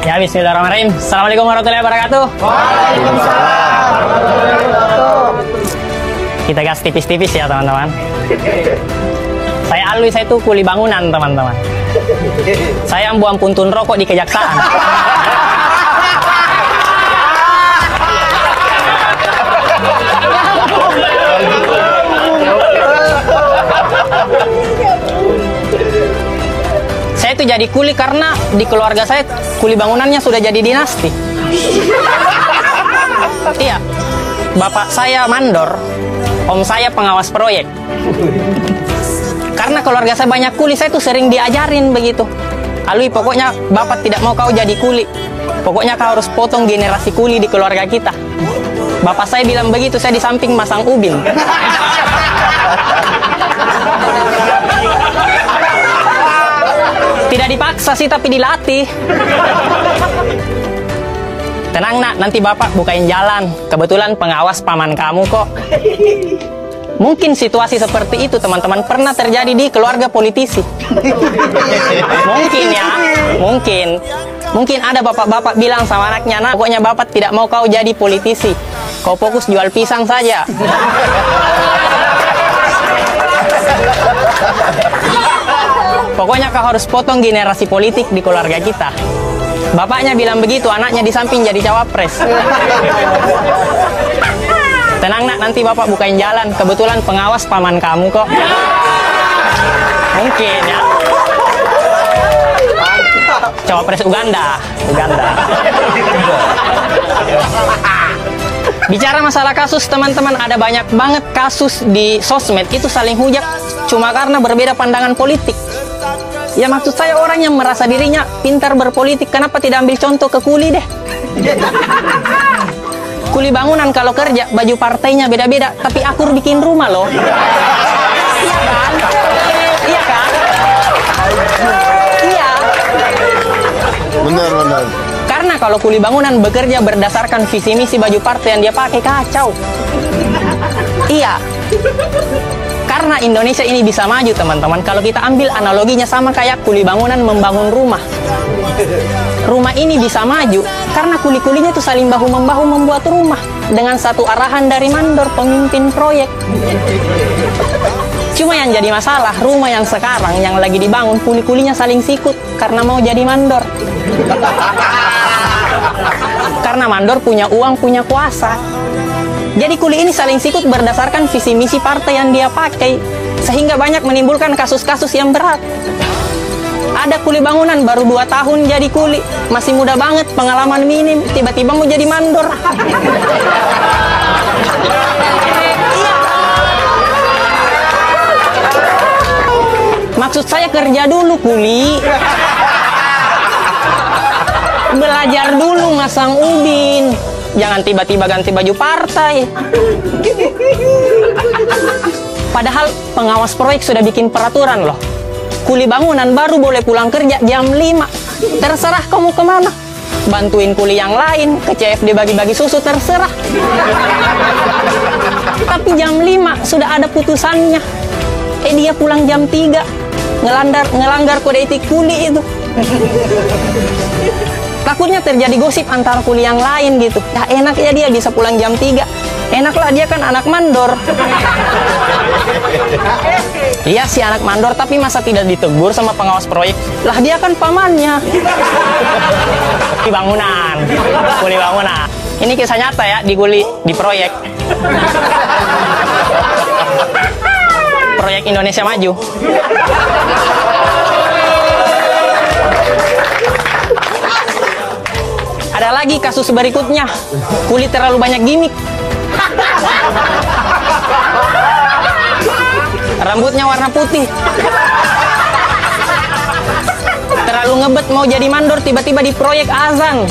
Ya, bismillahirrahmanirrahim. Assalamualaikum warahmatullahi wabarakatuh. Waalaikumsalam warahmatullahi wabarakatuh. Kita gas tipis-tipis ya, teman-teman. Saya Alwi, saya tuh kuli bangunan, teman-teman. Saya buang puntun rokok di kejaksaan. Saya itu jadi kuli karena di keluarga saya kuli bangunannya sudah jadi dinasti. Iya, bapak saya mandor, om saya pengawas proyek. Karena keluarga saya banyak kuli, saya tuh sering diajarin begitu. Alwi, pokoknya bapak tidak mau kau jadi kuli. Pokoknya kau harus potong generasi kuli di keluarga kita. Bapak saya bilang begitu, saya di samping masang ubin. Tidak dipaksa sih, tapi dilatih. Tenang nak, nanti bapak bukain jalan. Kebetulan pengawas paman kamu kok. Mungkin situasi seperti itu teman-teman pernah terjadi di keluarga politisi. Mungkin ya, mungkin ada bapak-bapak bilang sama anaknya, nah pokoknya bapak tidak mau kau jadi politisi. Kau fokus jual pisang saja. Pokoknya kau harus potong generasi politik di keluarga kita. Bapaknya bilang begitu, anaknya di samping jadi cawapres. Tenang nak, nanti bapak bukain jalan. Kebetulan pengawas paman kamu kok. Mungkin ya. Cawapres Uganda. Bicara masalah kasus teman-teman, ada banyak banget kasus di sosmed itu saling hujat cuma karena berbeda pandangan politik. Ya maksud saya orang yang merasa dirinya pintar berpolitik, kenapa tidak ambil contoh ke kuli deh? Kuli bangunan kalau kerja baju partainya beda-beda, tapi akur bikin rumah loh. Iya kan? Iya kan? Iya. Benar. Karena kalau kuli bangunan bekerja berdasarkan visi misi baju partai yang dia pakai, kacau. Iya. Karena Indonesia ini bisa maju teman-teman kalau kita ambil analoginya sama kayak kuli bangunan membangun rumah. Rumah ini bisa maju karena kuli-kulinya itu saling bahu-membahu membuat rumah dengan satu arahan dari mandor pemimpin proyek. Cuma yang jadi masalah, rumah yang sekarang yang lagi dibangun kuli-kulinya saling sikut karena mau jadi mandor. Karena mandor punya uang, punya kuasa. Jadi kuli ini saling sikut berdasarkan visi misi partai yang dia pakai, sehingga banyak menimbulkan kasus-kasus yang berat. Ada kuli bangunan baru 2 tahun jadi kuli, masih muda banget, pengalaman minim, tiba-tiba mau jadi mandor. Maksud saya kerja dulu kuli, belajar dulu masang ubin. Jangan tiba-tiba ganti baju partai. Padahal pengawas proyek sudah bikin peraturan loh. Kuli bangunan baru boleh pulang kerja jam 5. Terserah kamu kemana. Bantuin kuli yang lain, ke CFD bagi-bagi susu, terserah. Tapi jam 5 sudah ada putusannya. Dia pulang jam 3. Ngelanggar kode etik kuli itu. Takutnya terjadi gosip antara kuli yang lain gitu. Ya enak ya dia bisa pulang jam 3. Enaklah dia kan anak mandor. Iya sih anak mandor, tapi masa tidak ditegur sama pengawas proyek? Lah dia kan pamannya. Kuli bangunan. Ini kisah nyata ya di proyek. Proyek Indonesia Maju. Ada lagi kasus berikutnya, kuli terlalu banyak gimmick. Rambutnya warna putih. Terlalu ngebet mau jadi mandor, tiba-tiba di proyek azan.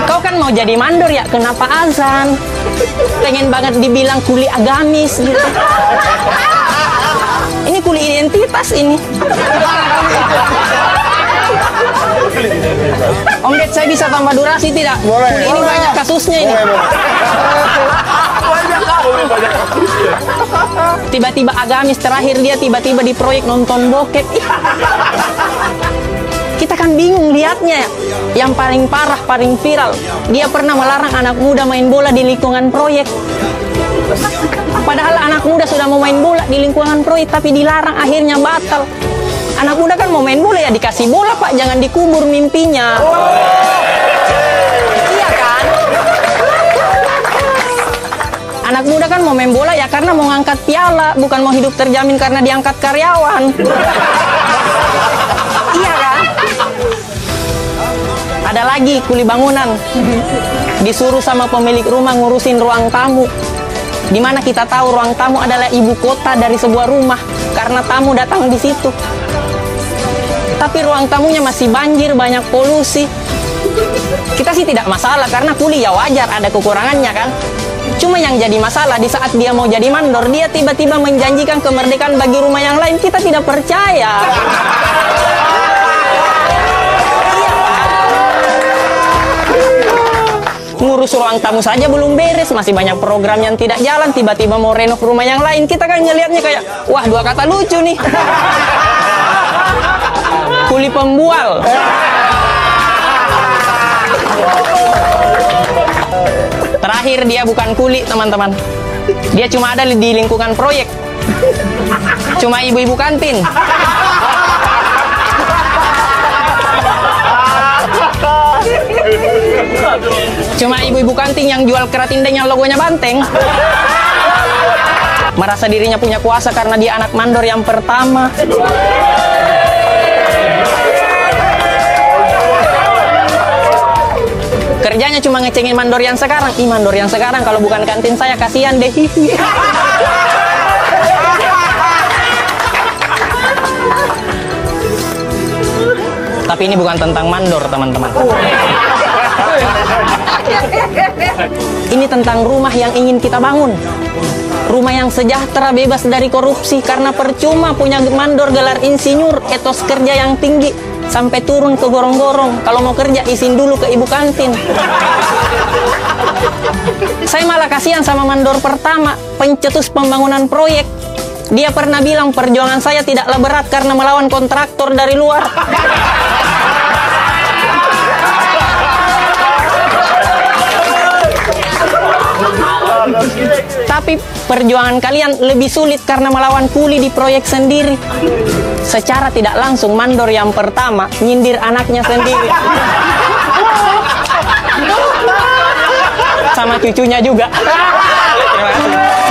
Kau kan mau jadi mandor ya, kenapa azan? Pengen banget dibilang kuli agamis gitu. Ini kuli identitas ini. Om Ded, saya bisa tambah durasi tidak? Boleh. Ini Boleh. banyak kasusnya ini. Tiba-tiba agamis, terakhir dia tiba-tiba di proyek nonton bokep. Kita kan bingung lihatnya ya. Yang paling parah, paling viral, dia pernah melarang anak muda main bola di lingkungan proyek. Padahal anak muda sudah mau main bola di lingkungan proyek, tapi dilarang, akhirnya batal. Anak muda kan mau main bola ya dikasih bola Pak, jangan dikubur mimpinya. Iya kan? Anak muda kan mau main bola ya karena mau ngangkat piala, bukan mau hidup terjamin karena diangkat karyawan. Iya kan? Ada lagi kuli bangunan, disuruh sama pemilik rumah ngurusin ruang tamu. Dimana kita tahu ruang tamu adalah ibu kota dari sebuah rumah karena tamu datang di situ. Tapi ruang tamunya masih banjir, banyak polusi. Kita sih tidak masalah karena kuli ya wajar, ada kekurangannya kan. Cuma yang jadi masalah di saat dia mau jadi mandor, dia tiba-tiba menjanjikan kemerdekaan bagi rumah yang lain. Kita tidak percaya. Ngurus ruang tamu saja belum beres, masih banyak program yang tidak jalan, tiba-tiba mau renov rumah yang lain. Kita kan ngelihatnya kayak, wah, dua kata lucu nih. Kuli pembual. Terakhir dia bukan kuli, teman-teman. Dia cuma ada di lingkungan proyek. Cuma ibu-ibu kantin. Cuma ibu-ibu kantin yang jual kerat indeng yang logonya banteng. Merasa dirinya punya kuasa karena dia anak mandor yang pertama. Kerjanya cuma ngecengin mandor yang sekarang. Ih, mandor yang sekarang kalau bukan kantin saya kasihan deh. Tapi ini bukan tentang mandor, teman-teman. Ini tentang rumah yang ingin kita bangun. Rumah yang sejahtera, bebas dari korupsi. Karena percuma punya mandor gelar insinyur, etos kerja yang tinggi, sampai turun ke gorong-gorong. Kalau mau kerja, izin dulu ke ibu kantin. Saya malah kasihan sama mandor pertama, pencetus pembangunan proyek. Dia pernah bilang, perjuangan saya tidaklah berat karena melawan kontraktor dari luar. Tapi perjuangan kalian lebih sulit karena melawan kuli di proyek sendiri. Secara tidak langsung mandor yang pertama nyindir anaknya sendiri. Sama cucunya juga. Terima kasih.